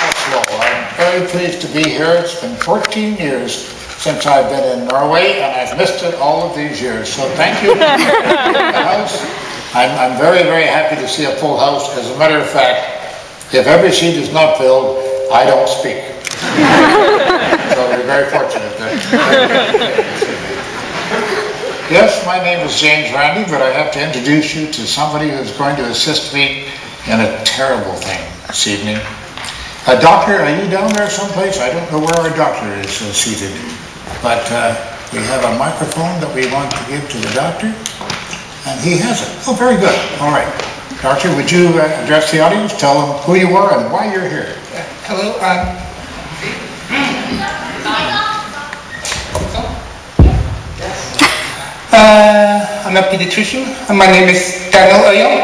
Oslo. I'm very pleased to be here. It's been 14 years since I've been in Norway, and I've missed it all of these years. So thank you for the house. I'm very, very happy to see a full house. As a matter of fact, if every seat is not filled, I don't speak. So we're very fortunate that. Yes, my name is James Randi, but I have to introduce you to somebody who's going to assist me in a terrible thing this evening. Doctor, are you down there someplace? I don't know where our doctor is seated, but we have a microphone that we want to give to the doctor, and he has it. Oh, very good. All right. Doctor, would you address the audience? Tell them who you are and why you're here. Hello. I'm a pediatrician, and my name is Daniel Øyan,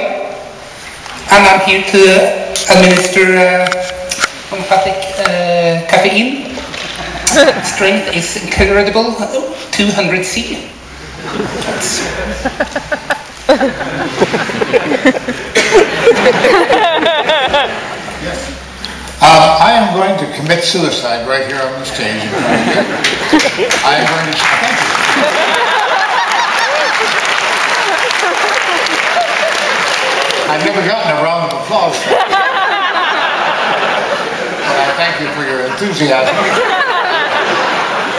and I'm here to administer homeopathic caffeine. Strength is incredible, 200C. I am going to commit suicide right here on the stage. I am going to thank you. I've never gotten a round of applause. But I thank you for your enthusiasm.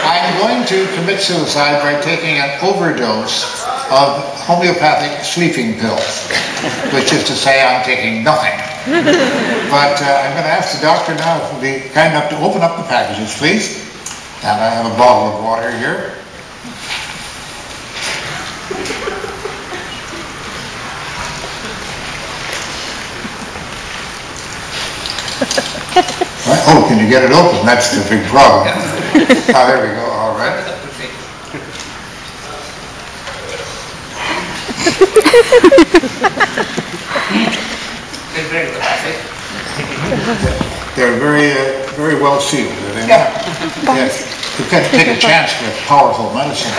I'm going to commit suicide by taking an overdose of homeopathic sleeping pills, which is to say I'm taking nothing. But I'm going to ask the doctor now if he'll be kind enough to open up the packages, please. And I have a bottle of water here. Right. Oh, can you get it open? That's the big problem. Oh, there we go. All right. They're very well sealed. Are they not? Yes. You can't take a chance with powerful medicine.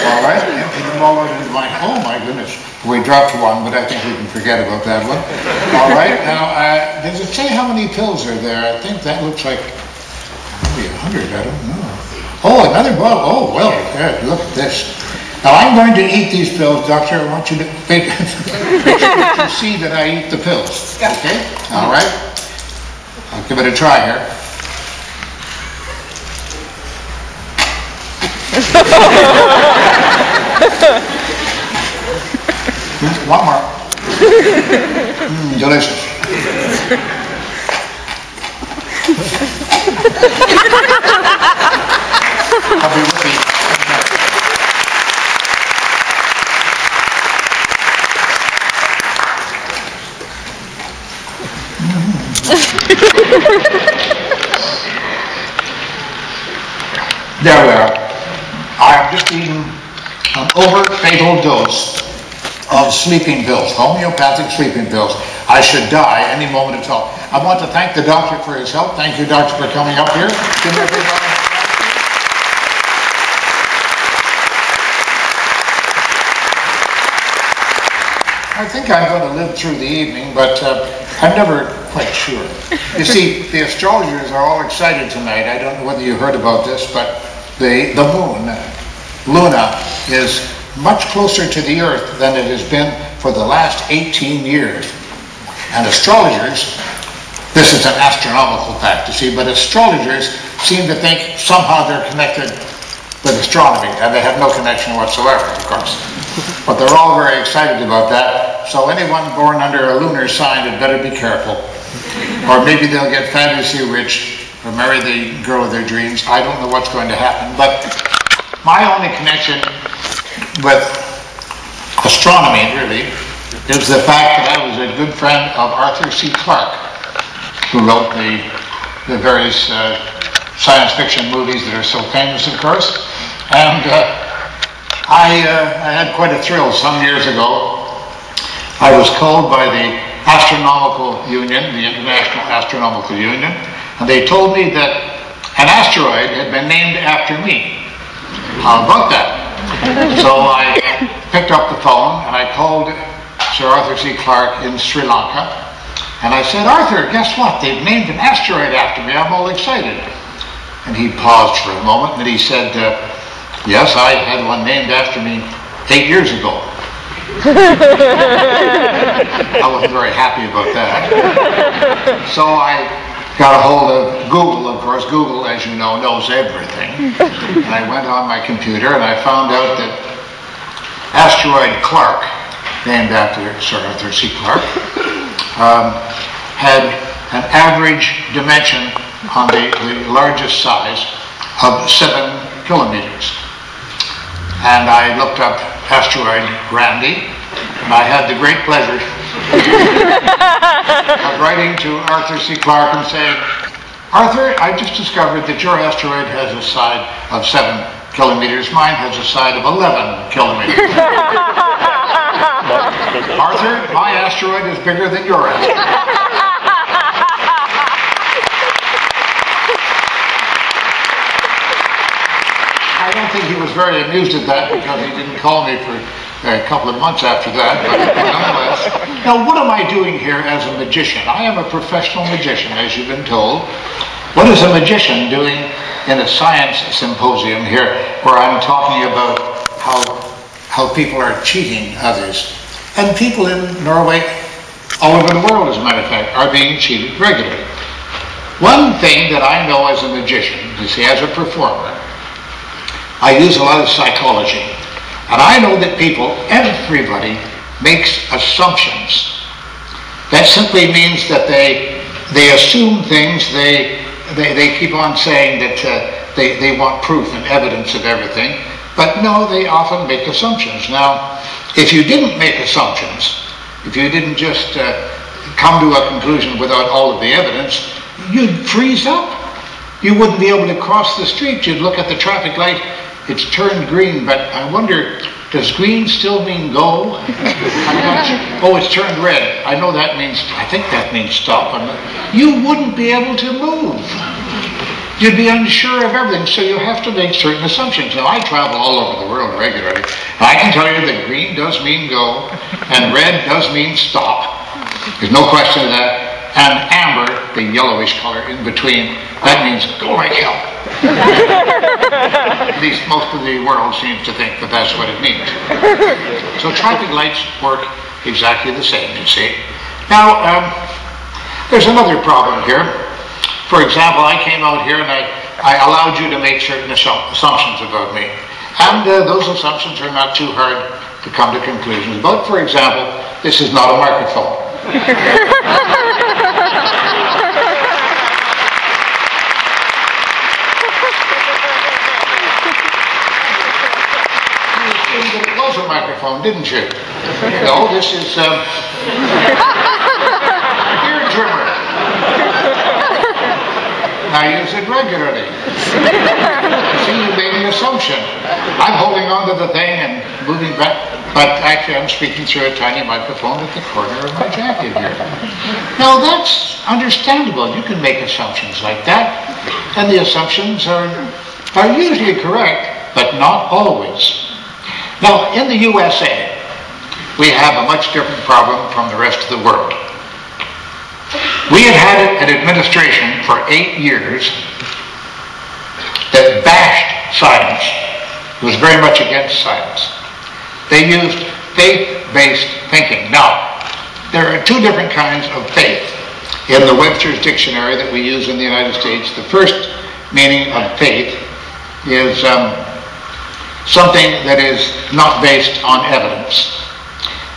All right. Empty them all out into mine. Oh my goodness. We dropped one, but I think we can forget about that one. All right. Now, does it say how many pills are there? I think that looks like maybe 100. I don't know. Oh, another bottle. Oh, well, look at this. Now, I'm going to eat these pills, doctor. I want you to make sure that you see that I eat the pills. Okay? All right. I'll give it a try here. One more. Delicious. I'll be with you. There we are. I have just eaten an over-fatal dose of sleeping pills, homeopathic sleeping pills. I should die any moment at all. I want to thank the doctor for his help. Thank you, doctor, for coming up here. Give me a big round. I think I'm going to live through the evening, but I'm never quite sure. You see, the astrologers are all excited tonight. I don't know whether you heard about this, but the moon, Luna, is much closer to the Earth than it has been for the last 18 years. And astrologers, this is an astronomical fact, you see, but astrologers seem to think somehow they're connected with astronomy, and they have no connection whatsoever, of course. But they're all very excited about that, so anyone born under a lunar sign had better be careful. Or maybe they'll get fabulously rich, or marry the girl of their dreams. I don't know what's going to happen, but my only connection with astronomy, really, is the fact that I was a good friend of Arthur C. Clarke, who wrote the various science fiction movies that are so famous, of course. And I had quite a thrill some years ago. I was called by the Astronomical Union, the International Astronomical Union, and they told me that an asteroid had been named after me. How about that? So I picked up the phone and I called Sir Arthur C. Clarke in Sri Lanka, And I said, Arthur, guess what? They've named an asteroid after me. I'm all excited. And he paused for a moment, and he said, yes, I had one named after me 8 years ago. I wasn't very happy about that. So I got a hold of Google. Of course, Google, as you know, knows everything. And I went on my computer and I found out that asteroid Clark, named after Sir Arthur C. Clarke, had an average dimension on the largest size of 7 kilometers. And I looked up asteroid Randi, and I had the great pleasure of writing to Arthur C. Clarke and saying, Arthur, I just discovered that your asteroid has a side of 7 kilometers. Mine has a side of 11 kilometers. Arthur, my asteroid is bigger than your asteroid. I don't think he was very amused at that because he didn't call me for a couple of months after that, but nonetheless. Now, what am I doing here as a magician? I am a professional magician, as you've been told. What is a magician doing in a science symposium here where I'm talking about how people are cheating others? And people in Norway, all over the world, as a matter of fact, are being cheated regularly. One thing that I know as a magician, you see, as a performer, I use a lot of psychology. And I know that people, everybody, makes assumptions. That simply means that they assume things, they keep on saying that they want proof and evidence of everything. But no, they often make assumptions. Now, if you didn't make assumptions, if you didn't just come to a conclusion without all of the evidence, you'd freeze up. You wouldn't be able to cross the street. You'd look at the traffic light. It's turned green, but I wonder, does green still mean go? I'm not sure. Oh, it's turned red. I know that means, I think that means stop. You wouldn't be able to move. You'd be unsure of everything, so you have to make certain assumptions. Now, I travel all over the world regularly. I can tell you that green does mean go, and red does mean stop. There's no question of that. And amber, the yellowish color in between, that means go like hell. At least most of the world seems to think that that's what it means. So traffic lights work exactly the same, you see. Now, there's another problem here. For example, I came out here and I allowed you to make certain assumptions about me. And those assumptions are not too hard to come to conclusions about. For example, this is not a microphone. It was a microphone, didn't you? No, this is ear trimmer. I use it regularly. See, you made an assumption. I'm holding on to the thing and moving back, but actually I'm speaking through a tiny microphone at the corner of my jacket here. Now that's understandable. You can make assumptions like that, and the assumptions are usually correct, but not always. Now, in the USA, we have a much different problem from the rest of the world. We had an administration for 8 years that bashed science. It was very much against science. They used faith-based thinking. Now, there are 2 different kinds of faith in the Webster's Dictionary that we use in the United States. The first meaning of faith is something that is not based on evidence.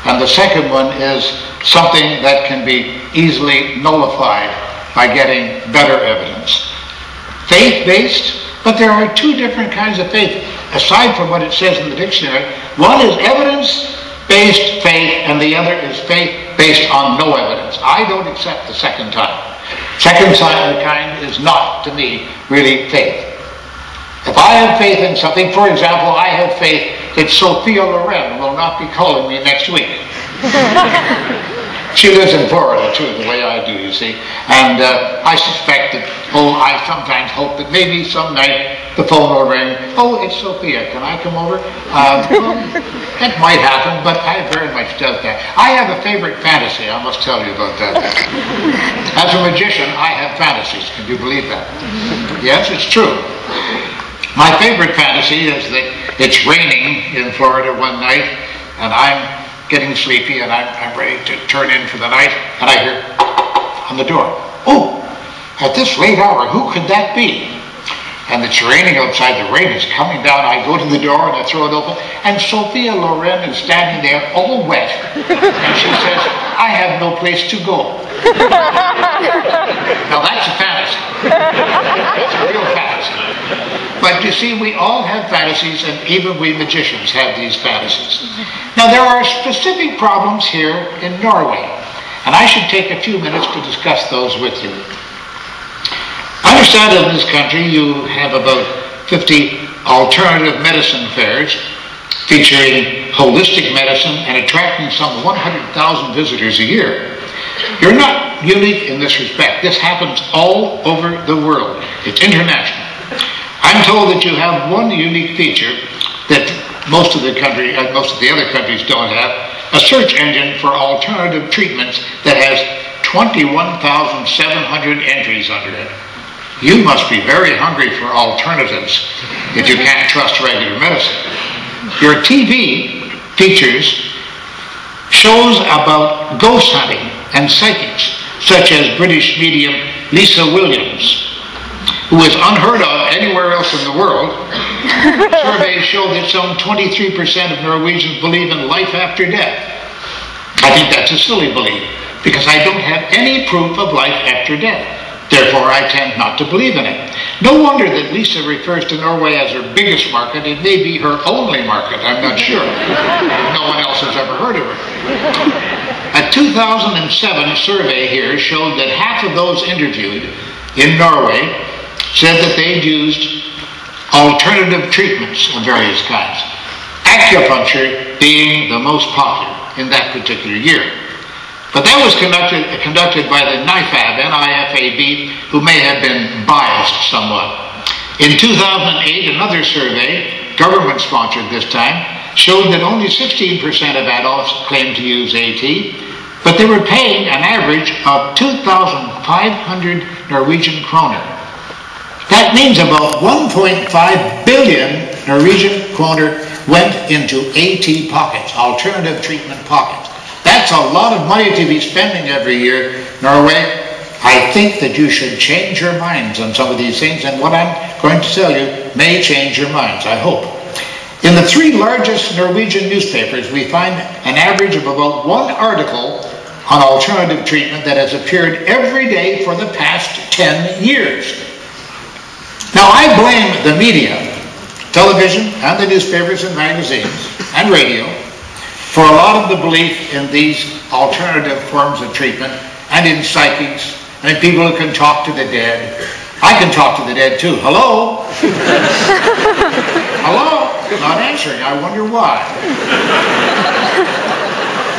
And the second one is something that can be easily nullified by getting better evidence. Faith-based, but there are 2 different kinds of faith. Aside from what it says in the dictionary, one is evidence-based faith, and the other is faith based on no evidence. I don't accept the second kind. Second kind is not, to me, really faith. If I have faith in something, for example, I have faith that Sofia Loren will not be calling me next week. She lives in Florida, too, the way I I do, you see. And I suspect that, I sometimes hope that maybe some night the phone will ring. Oh, it's Sophia, can I come over? Well, that might happen, but I very much doubt that. I have a favorite fantasy, I must tell you about that. As a magician, I have fantasies. Can you believe that? Yes, it's true. My favorite fantasy is that it's raining in Florida one night, and I'm getting sleepy, and I'm ready to turn in for the night, and I hear on the door, oh, at this late hour, who could that be? And it's raining outside, the rain is coming down, I go to the door and I throw it open, and Sofia Loren is standing there all wet, and she says, I have no place to go. Now that's a fantasy. That's a real fantasy. But you see, we all have fantasies, and even we magicians have these fantasies. Now there are specific problems here in Norway, and I should take a few minutes to discuss those with you. I understand that in this country you have about 50 alternative medicine fairs featuring holistic medicine and attracting some 100,000 visitors a year. You're not unique in this respect. This happens all over the world. It's international. I'm told that you have one unique feature that most of the other countries don't have, a search engine for alternative treatments that has 21,700 entries under it. You must be very hungry for alternatives if you can't trust regular medicine. Your TV features shows about ghost hunting and psychics, such as British medium Lisa Williams, who is unheard of anywhere else in the world. Surveys show that some 23% of Norwegians believe in life after death. I think that's a silly belief, because I don't have any proof of life after death. Therefore, I tend not to believe in it. No wonder that Lisa refers to Norway as her biggest market. It may be her only market, I'm not sure. No one else has ever heard of her. A 2007 survey here showed that half of those interviewed in Norway said that they'd used alternative treatments of various kinds, acupuncture being the most popular in that particular year. But that was conducted by the NIFAB, N-I-F-A-B, who may have been biased somewhat. In 2008, another survey, government-sponsored this time, showed that only 16% of adults claimed to use AT, but they were paying an average of 2,500 Norwegian kroner. That means about 1.5 billion Norwegian kroner went into AT pockets, alternative treatment pockets. That's a lot of money to be spending every year, Norway. I think that you should change your minds on some of these things, and what I'm going to tell you may change your minds, I hope. In the 3 largest Norwegian newspapers, we find an average of about 1 article on alternative treatment that has appeared every day for the past 10 years. Now, I blame the media, television, and the newspapers and magazines, and radio, for a lot of the belief in these alternative forms of treatment, and in psychics, and in people who can talk to the dead. I can talk to the dead too. Hello? Hello? Not answering. I wonder why.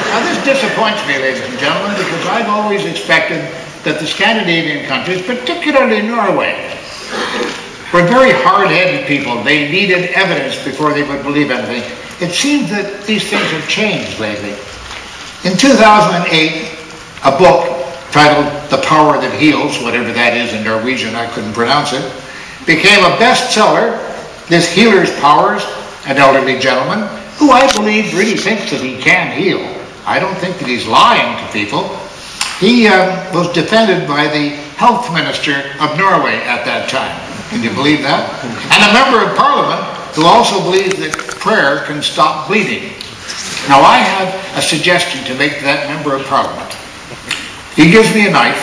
Now this disappoints me, ladies and gentlemen, because I've always expected that the Scandinavian countries, particularly Norway, were very hard-headed people. They needed evidence before they would believe anything. It seems that these things have changed lately. In 2008, a book titled The Power That Heals, whatever that is in Norwegian, I couldn't pronounce it, became a bestseller. This healer's powers, an elderly gentleman, who I believe really thinks that he can heal. I don't think that he's lying to people. He was defended by the health minister of Norway at that time. Can you believe that? And a member of parliament who also believes that prayer can stop bleeding. Now I have a suggestion to make to that member of parliament. He gives me a knife,